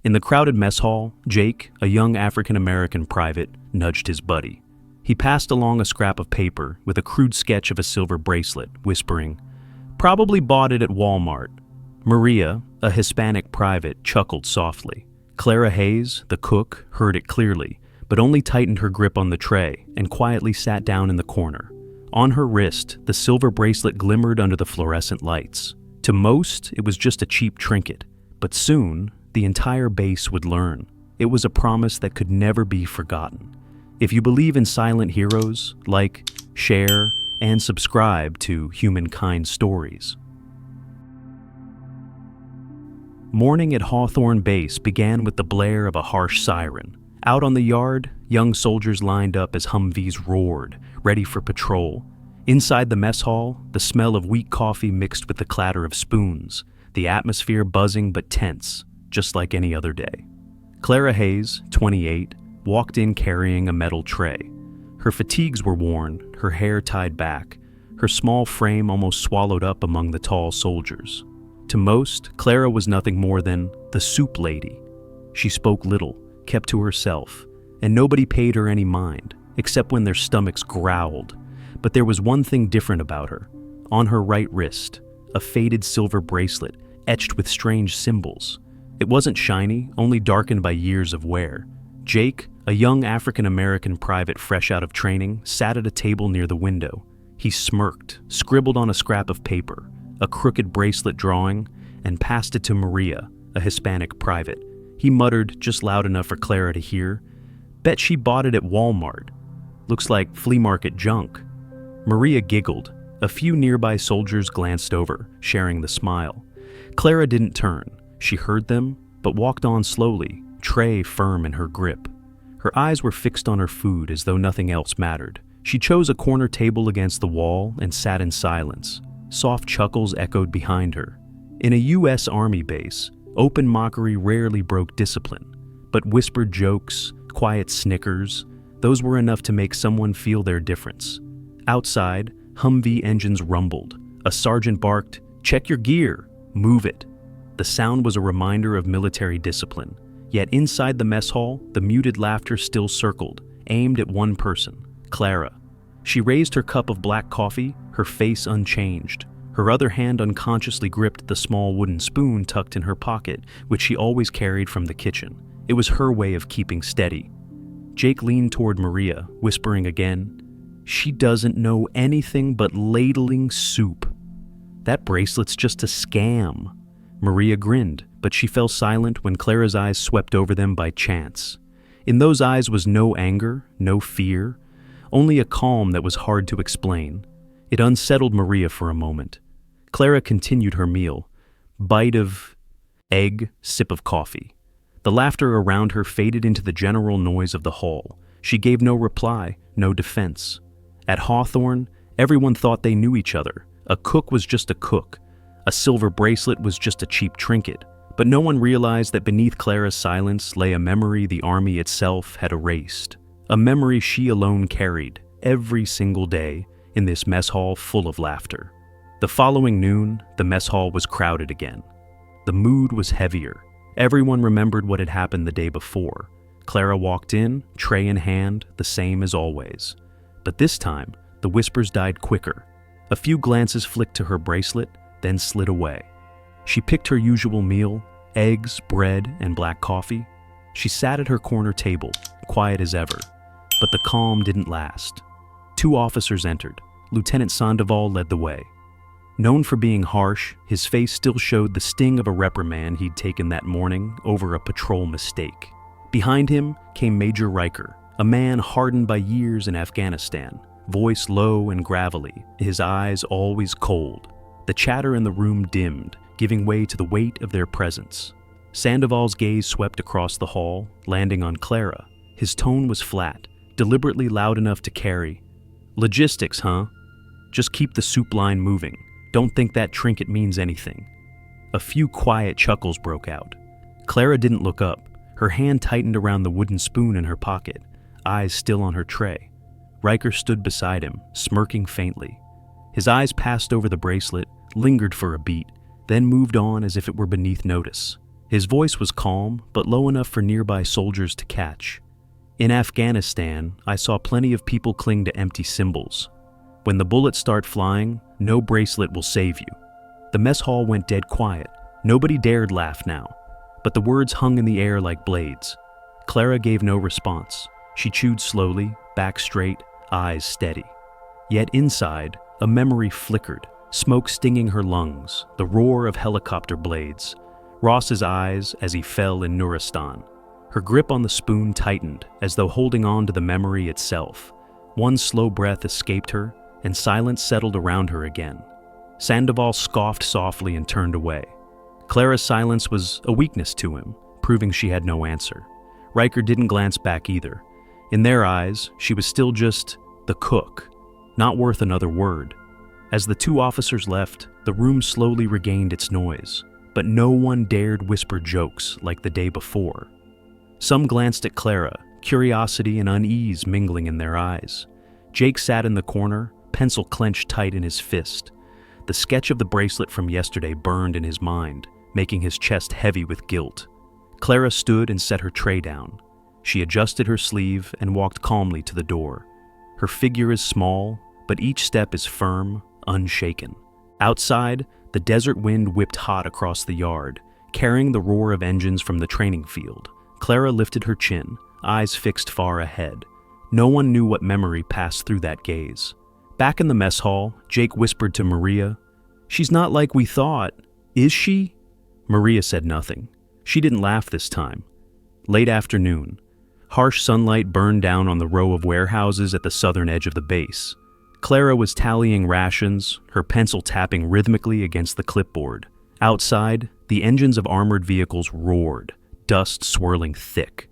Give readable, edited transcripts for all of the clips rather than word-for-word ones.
In the crowded mess hall, Jake, a young African-American private, nudged his buddy. He passed along a scrap of paper with a crude sketch of a silver bracelet, whispering, "Probably bought it at Walmart." Maria, a Hispanic private, chuckled softly. Clara Hayes, the cook, heard it clearly, but only tightened her grip on the tray and quietly sat down in the corner. On her wrist, the silver bracelet glimmered under the fluorescent lights. To most, it was just a cheap trinket, but soon, the entire base would learn. It was a promise that could never be forgotten. If you believe in silent heroes, like, share, and subscribe to Humankind Stories. Morning at Hawthorne Base began with the blare of a harsh siren. Out on the yard, young soldiers lined up as Humvees roared, ready for patrol. Inside the mess hall, the smell of weak coffee mixed with the clatter of spoons, the atmosphere buzzing but tense, just like any other day. Clara Hayes, 28, walked in carrying a metal tray. Her fatigues were worn, her hair tied back, her small frame almost swallowed up among the tall soldiers. To most, Clara was nothing more than the soup lady. She spoke little, kept to herself, and nobody paid her any mind, except when their stomachs growled. But there was one thing different about her. On her right wrist, a faded silver bracelet etched with strange symbols. It wasn't shiny, only darkened by years of wear. Jake, a young African-American private fresh out of training, sat at a table near the window. He smirked, scribbled on a scrap of paper, a crooked bracelet drawing, and passed it to Maria, a Hispanic private. He muttered, just loud enough for Clara to hear, "Bet she bought it at Walmart. Looks like flea market junk." Maria giggled. A few nearby soldiers glanced over, sharing the smile. Clara didn't turn. She heard them, but walked on slowly, tray firm in her grip. Her eyes were fixed on her food as though nothing else mattered. She chose a corner table against the wall and sat in silence. Soft chuckles echoed behind her. In a U.S. Army base, open mockery rarely broke discipline, but whispered jokes, quiet snickers, those were enough to make someone feel their difference. Outside, Humvee engines rumbled. A sergeant barked, "Check your gear, move it." The sound was a reminder of military discipline. Yet inside the mess hall, the muted laughter still circled, aimed at one person, Clara. She raised her cup of black coffee, her face unchanged. Her other hand unconsciously gripped the small wooden spoon tucked in her pocket, which she always carried from the kitchen. It was her way of keeping steady. Jake leaned toward Maria, whispering again, "She doesn't know anything but ladling soup. That bracelet's just a scam." Maria grinned, but she fell silent when Clara's eyes swept over them by chance. In those eyes was no anger, no fear, only a calm that was hard to explain. It unsettled Maria for a moment. Clara continued her meal. Bite of egg, sip of coffee. The laughter around her faded into the general noise of the hall. She gave no reply, no defense. At Hawthorne, everyone thought they knew each other. A cook was just a cook. A silver bracelet was just a cheap trinket. But no one realized that beneath Clara's silence lay a memory the Army itself had erased. A memory she alone carried, every single day, in this mess hall full of laughter. The following noon, the mess hall was crowded again. The mood was heavier. Everyone remembered what had happened the day before. Clara walked in, tray in hand, the same as always. But this time, the whispers died quicker. A few glances flicked to her bracelet, then slid away. She picked her usual meal, eggs, bread, and black coffee. She sat at her corner table, quiet as ever. But the calm didn't last. 2 officers entered. Lieutenant Sandoval led the way. Known for being harsh, his face still showed the sting of a reprimand he'd taken that morning over a patrol mistake. Behind him came Major Riker, a man hardened by years in Afghanistan, voice low and gravelly, his eyes always cold. The chatter in the room dimmed, giving way to the weight of their presence. Sandoval's gaze swept across the hall, landing on Clara. His tone was flat, deliberately loud enough to carry. "Logistics, huh? Just keep the soup line moving. Don't think that trinket means anything." A few quiet chuckles broke out. Clara didn't look up. Her hand tightened around the wooden spoon in her pocket, eyes still on her tray. Riker stood beside him, smirking faintly. His eyes passed over the bracelet, lingered for a beat, then moved on as if it were beneath notice. His voice was calm, but low enough for nearby soldiers to catch. "In Afghanistan, I saw plenty of people cling to empty symbols. When the bullets start flying, no bracelet will save you." The mess hall went dead quiet. Nobody dared laugh now, but the words hung in the air like blades. Clara gave no response. She chewed slowly, back straight, eyes steady. Yet inside, a memory flickered, smoke stinging her lungs, the roar of helicopter blades. Ross's eyes as he fell in Nuristan. Her grip on the spoon tightened, as though holding on to the memory itself. One slow breath escaped her, and silence settled around her again. Sandoval scoffed softly and turned away. Clara's silence was a weakness to him, proving she had no answer. Riker didn't glance back either. In their eyes, she was still just the cook, not worth another word. As the two officers left, the room slowly regained its noise, but no one dared whisper jokes like the day before. Some glanced at Clara, curiosity and unease mingling in their eyes. Jake sat in the corner, pencil clenched tight in his fist. The sketch of the bracelet from yesterday burned in his mind, making his chest heavy with guilt. Clara stood and set her tray down. She adjusted her sleeve and walked calmly to the door. Her figure is small, but each step is firm, unshaken. Outside, the desert wind whipped hot across the yard, carrying the roar of engines from the training field. Clara lifted her chin, eyes fixed far ahead. No one knew what memory passed through that gaze. Back in the mess hall, Jake whispered to Maria, "She's not like we thought, is she?" Maria said nothing. She didn't laugh this time. Late afternoon. Harsh sunlight burned down on the row of warehouses at the southern edge of the base. Clara was tallying rations, her pencil tapping rhythmically against the clipboard. Outside, the engines of armored vehicles roared, dust swirling thick.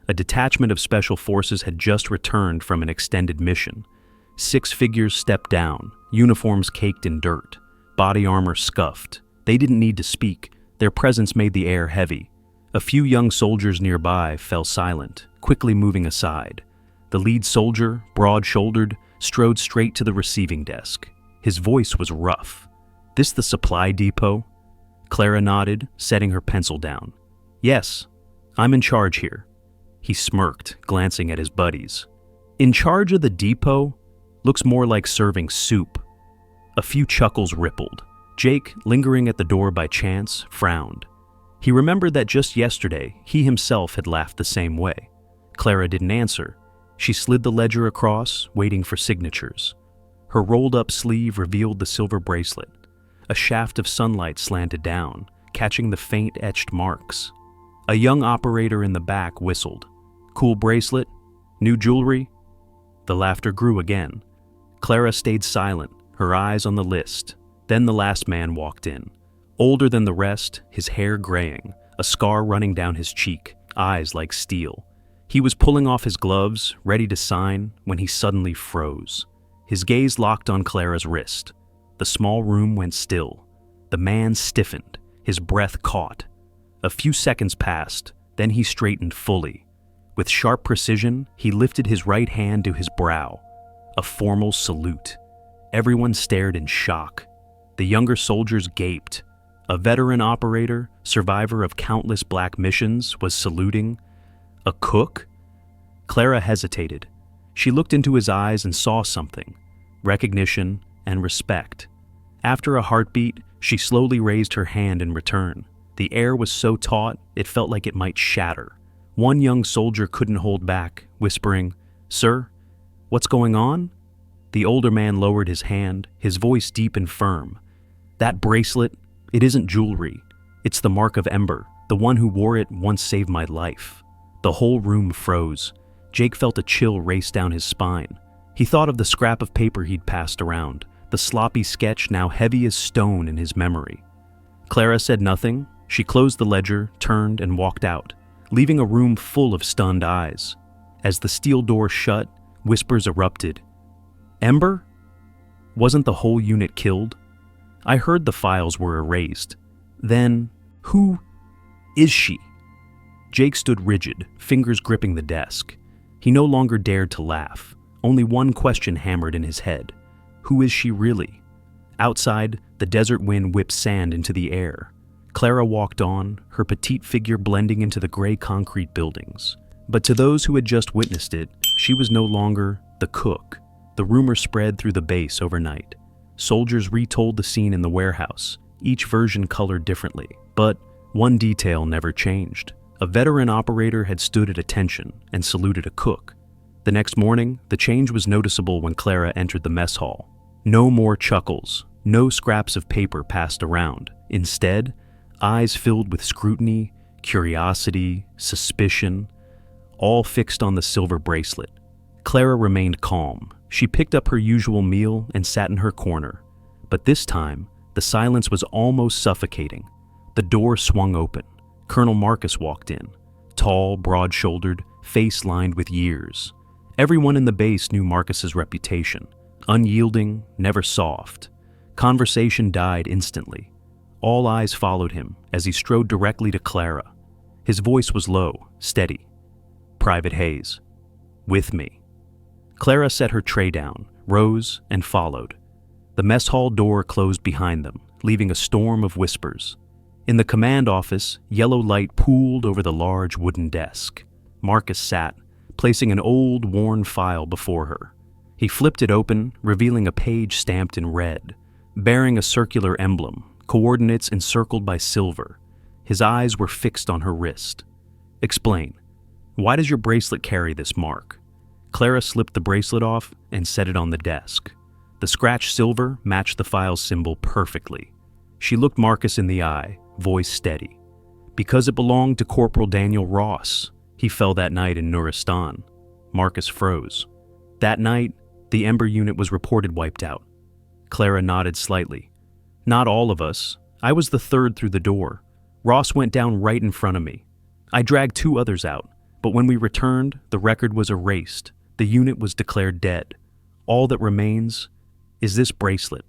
A detachment of special forces had just returned from an extended mission. 6 figures stepped down, uniforms caked in dirt, body armor scuffed. They didn't need to speak. Their presence made the air heavy. A few young soldiers nearby fell silent, quickly moving aside. The lead soldier, broad-shouldered, strode straight to the receiving desk. His voice was rough. "This the supply depot?" Clara nodded, setting her pencil down. "Yes, I'm in charge here." He smirked, glancing at his buddies. "In charge of the depot? Looks more like serving soup." A few chuckles rippled. Jake, lingering at the door by chance, frowned. He remembered that just yesterday, he himself had laughed the same way. Clara didn't answer. She slid the ledger across, waiting for signatures. Her rolled-up sleeve revealed the silver bracelet. A shaft of sunlight slanted down, catching the faint etched marks. A young operator in the back whistled. "Cool bracelet? New jewelry?" The laughter grew again. Clara stayed silent, her eyes on the list. Then the last man walked in. Older than the rest, his hair graying, a scar running down his cheek, eyes like steel. He was pulling off his gloves, ready to sign, when he suddenly froze. His gaze locked on Clara's wrist. The small room went still. The man stiffened, his breath caught. A few seconds passed, then he straightened fully. With sharp precision, he lifted his right hand to his brow. A formal salute. Everyone stared in shock. The younger soldiers gaped. A veteran operator, survivor of countless black missions, was saluting. A cook? Clara hesitated. She looked into his eyes and saw something. Recognition and respect. After a heartbeat, she slowly raised her hand in return. The air was so taut, it felt like it might shatter. One young soldier couldn't hold back, whispering, "Sir, what's going on?" The older man lowered his hand, his voice deep and firm. "That bracelet, it isn't jewelry. It's the mark of Ember. The one who wore it once saved my life." The whole room froze. Jake felt a chill race down his spine. He thought of the scrap of paper he'd passed around, the sloppy sketch now heavy as stone in his memory. Clara said nothing. She closed the ledger, turned, and walked out, leaving a room full of stunned eyes. As the steel door shut, whispers erupted. "Ember? Wasn't the whole unit killed? I heard the files were erased. Then, who is she?" Jake stood rigid, fingers gripping the desk. He no longer dared to laugh. Only one question hammered in his head. Who is she really? Outside, the desert wind whipped sand into the air. Clara walked on, her petite figure blending into the gray concrete buildings. But to those who had just witnessed it, she was no longer the cook. The rumor spread through the base overnight. Soldiers retold the scene in the warehouse, each version colored differently. But one detail never changed. A veteran operator had stood at attention and saluted a cook. The next morning, the change was noticeable when Clara entered the mess hall. No more chuckles, no scraps of paper passed around. Instead, eyes filled with scrutiny, curiosity, suspicion, all fixed on the silver bracelet. Clara remained calm. She picked up her usual meal and sat in her corner. But this time, the silence was almost suffocating. The door swung open. Colonel Marcus walked in, tall, broad-shouldered, face lined with years. Everyone in the base knew Marcus's reputation. Unyielding, never soft. Conversation died instantly. All eyes followed him as he strode directly to Clara. His voice was low, steady. "Private Hayes, with me." Clara set her tray down, rose, and followed. The mess hall door closed behind them, leaving a storm of whispers. In the command office, yellow light pooled over the large wooden desk. Marcus sat, placing an old, worn file before her. He flipped it open, revealing a page stamped in red, bearing a circular emblem, coordinates encircled by silver. His eyes were fixed on her wrist. "Explain. Why does your bracelet carry this mark?" Clara slipped the bracelet off and set it on the desk. The scratched silver matched the file's symbol perfectly. She looked Marcus in the eye, voice steady. "Because it belonged to Corporal Daniel Ross. He fell that night in Nuristan." Marcus froze. "That night, the Ember unit was reported wiped out." Clara nodded slightly. "Not all of us. I was the third through the door. Ross went down right in front of me. I dragged 2 others out, but when we returned, the record was erased. The unit was declared dead. All that remains is this bracelet."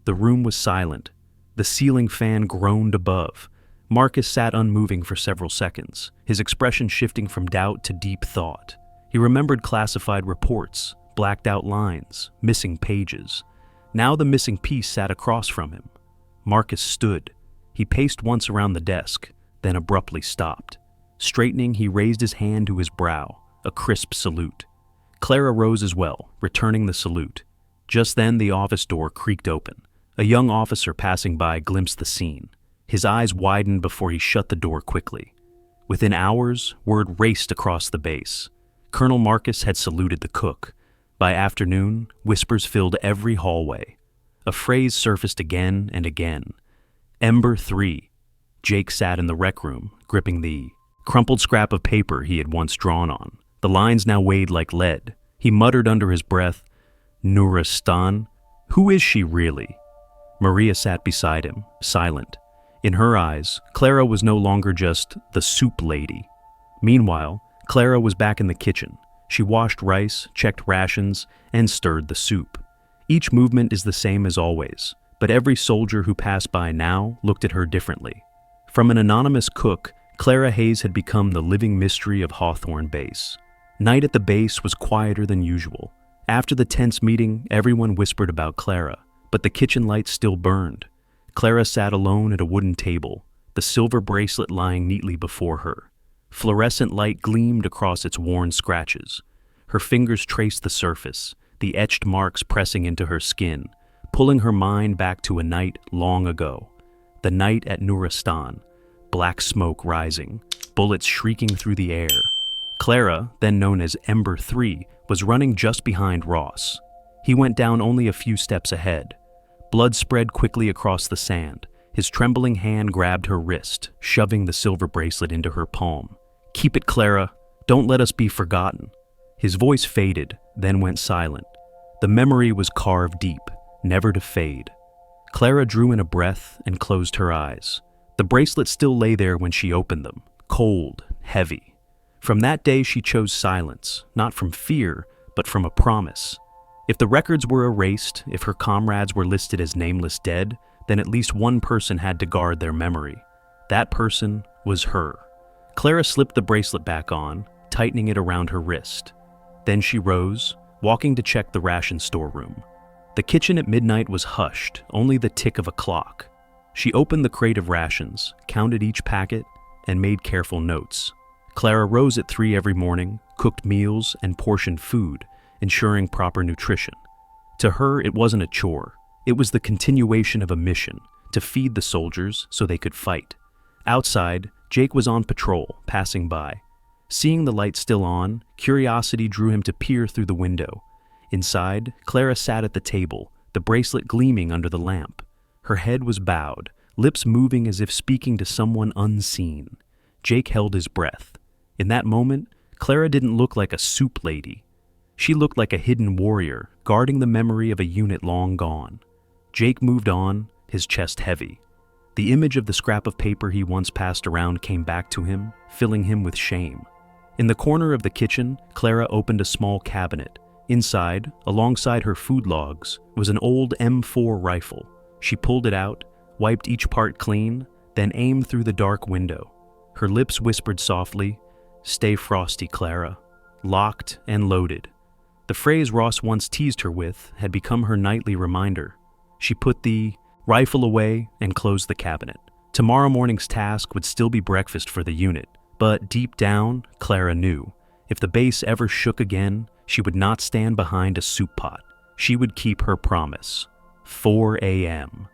The room was silent. The ceiling fan groaned above. Marcus sat unmoving for several seconds, his expression shifting from doubt to deep thought. He remembered classified reports, blacked out lines, missing pages. Now the missing piece sat across from him. Marcus stood. He paced once around the desk, then abruptly stopped. Straightening, he raised his hand to his brow, a crisp salute. Clara rose as well, returning the salute. Just then, the office door creaked open. A young officer passing by glimpsed the scene. His eyes widened before he shut the door quickly. Within hours, word raced across the base. Colonel Marcus had saluted the cook. By afternoon, whispers filled every hallway. A phrase surfaced again and again. "Ember Three." Jake sat in the rec room, gripping the crumpled scrap of paper he had once drawn on. The lines now weighed like lead. He muttered under his breath, "Nuristan? Who is she really?" Maria sat beside him, silent. In her eyes, Clara was no longer just the soup lady. Meanwhile, Clara was back in the kitchen. She washed rice, checked rations, and stirred the soup. Each movement is the same as always, but every soldier who passed by now looked at her differently. From an anonymous cook, Clara Hayes had become the living mystery of Hawthorne Base. Night at the base was quieter than usual. After the tense meeting, everyone whispered about Clara, but the kitchen lights still burned. Clara sat alone at a wooden table, the silver bracelet lying neatly before her. Fluorescent light gleamed across its worn scratches. Her fingers traced the surface, the etched marks pressing into her skin, pulling her mind back to a night long ago. The night at Nuristan, black smoke rising, bullets shrieking through the air. Clara, then known as Ember Three, was running just behind Ross. He went down only a few steps ahead. Blood spread quickly across the sand. His trembling hand grabbed her wrist, shoving the silver bracelet into her palm. "Keep it, Clara. Don't let us be forgotten." His voice faded, then went silent. The memory was carved deep, never to fade. Clara drew in a breath and closed her eyes. The bracelet still lay there when she opened them, cold, heavy. From that day she chose silence, not from fear, but from a promise. If the records were erased, if her comrades were listed as nameless dead, then at least one person had to guard their memory. That person was her. Clara slipped the bracelet back on, tightening it around her wrist. Then she rose, walking to check the ration storeroom. The kitchen at midnight was hushed, only the tick of a clock. She opened the crate of rations, counted each packet, and made careful notes. Clara rose at 3 every morning, cooked meals, and portioned food, ensuring proper nutrition. To her, it wasn't a chore. It was the continuation of a mission, to feed the soldiers so they could fight. Outside, Jake was on patrol, passing by. Seeing the light still on, curiosity drew him to peer through the window. Inside, Clara sat at the table, the bracelet gleaming under the lamp. Her head was bowed, lips moving as if speaking to someone unseen. Jake held his breath. In that moment, Clara didn't look like a soup lady. She looked like a hidden warrior, guarding the memory of a unit long gone. Jake moved on, his chest heavy. The image of the scrap of paper he once passed around came back to him, filling him with shame. In the corner of the kitchen, Clara opened a small cabinet. Inside, alongside her food logs, was an old M4 rifle. She pulled it out, wiped each part clean, then aimed through the dark window. Her lips whispered softly, "Stay frosty, Clara." Locked and loaded. The phrase Ross once teased her with had become her nightly reminder. She put the rifle away and closed the cabinet. Tomorrow morning's task would still be breakfast for the unit, but deep down, Clara knew, if the base ever shook again, she would not stand behind a soup pot. She would keep her promise. 4 a.m.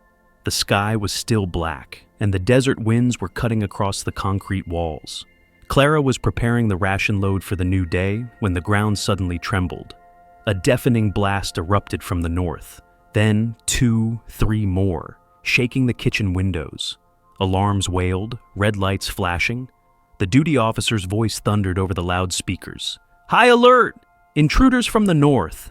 The sky was still black, and the desert winds were cutting across the concrete walls. Clara was preparing the ration load for the new day when the ground suddenly trembled. A deafening blast erupted from the north. Then 2, 3 more, shaking the kitchen windows. Alarms wailed, red lights flashing. The duty officer's voice thundered over the loudspeakers. "High alert! Intruders from the north!"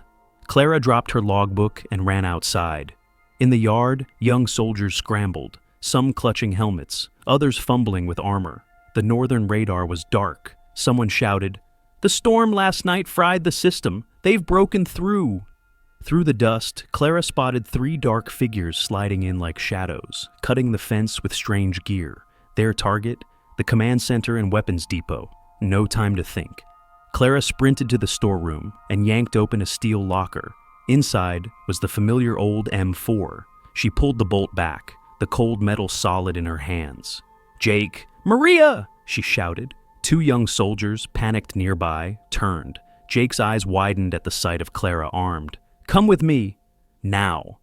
Clara dropped her logbook and ran outside. In the yard, young soldiers scrambled, some clutching helmets, others fumbling with armor. The northern radar was dark. Someone shouted, "The storm last night fried the system. They've broken through." Through the dust, Clara spotted 3 dark figures sliding in like shadows, cutting the fence with strange gear. Their target, the command center and weapons depot. No time to think. Clara sprinted to the storeroom and yanked open a steel locker. Inside was the familiar old M4. She pulled the bolt back, the cold metal solid in her hands. "Jake, Maria!" she shouted. 2 young soldiers, panicked nearby, turned. Jake's eyes widened at the sight of Clara armed. "Come with me." Now.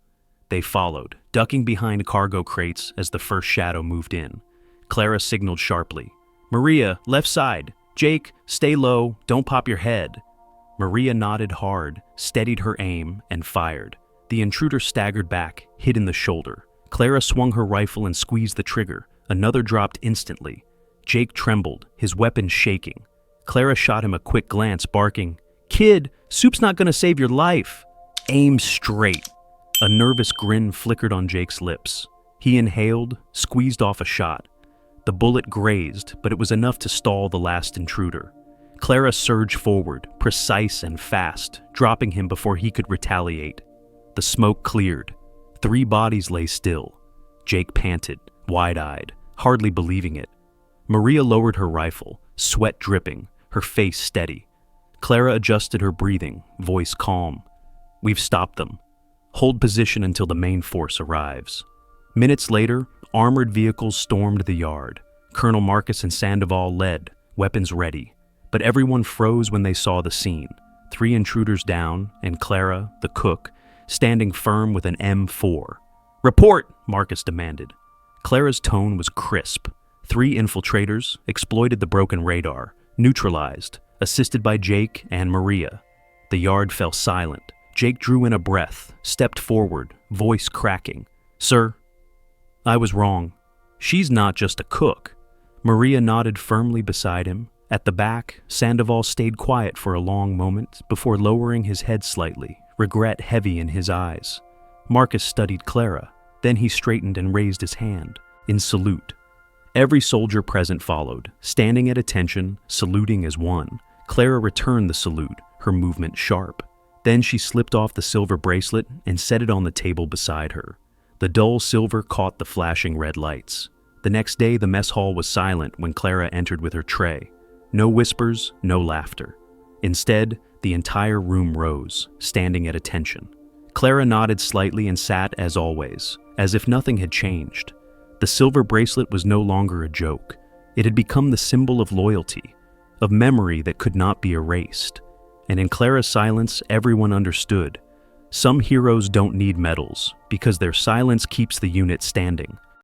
They followed, ducking behind cargo crates as the first shadow moved in. Clara signaled sharply. "Maria, left side. Jake, stay low, don't pop your head." Maria nodded hard, steadied her aim, and fired. The intruder staggered back, hit in the shoulder. Clara swung her rifle and squeezed the trigger. Another dropped instantly. Jake trembled, his weapon shaking. Clara shot him a quick glance, barking, "Kid, soup's not gonna save your life." "Aim straight." A nervous grin flickered on Jake's lips. He inhaled, squeezed off a shot. The bullet grazed, but it was enough to stall the last intruder. Clara surged forward, precise and fast, dropping him before he could retaliate. The smoke cleared. 3 bodies lay still. Jake panted, wide-eyed, hardly believing it. Maria lowered her rifle, sweat dripping, her face steady. Clara adjusted her breathing, voice calm. "We've stopped them. Hold position until the main force arrives." Minutes later, armored vehicles stormed the yard. Colonel Marcus and Sandoval led, weapons ready. But everyone froze when they saw the scene. 3 intruders down, and Clara, the cook, standing firm with an M4. "Report!" Marcus demanded. Clara's tone was crisp. 3 infiltrators exploited the broken radar, neutralized, assisted by Jake and Maria. The yard fell silent. Jake drew in a breath, stepped forward, voice cracking. "Sir, I was wrong. She's not just a cook." Maria nodded firmly beside him. At the back, Sandoval stayed quiet for a long moment before lowering his head slightly, regret heavy in his eyes. Marcus studied Clara. Then he straightened and raised his hand, in salute. Every soldier present followed, standing at attention, saluting as one. Clara returned the salute, her movement sharp. Then she slipped off the silver bracelet and set it on the table beside her. The dull silver caught the flashing red lights. The next day, the mess hall was silent when Clara entered with her tray. No whispers, no laughter. Instead, the entire room rose, standing at attention. Clara nodded slightly and sat as always, as if nothing had changed. The silver bracelet was no longer a joke. It had become the symbol of loyalty, of memory that could not be erased. And in Clara's silence, everyone understood. Some heroes don't need medals, because their silence keeps the unit standing.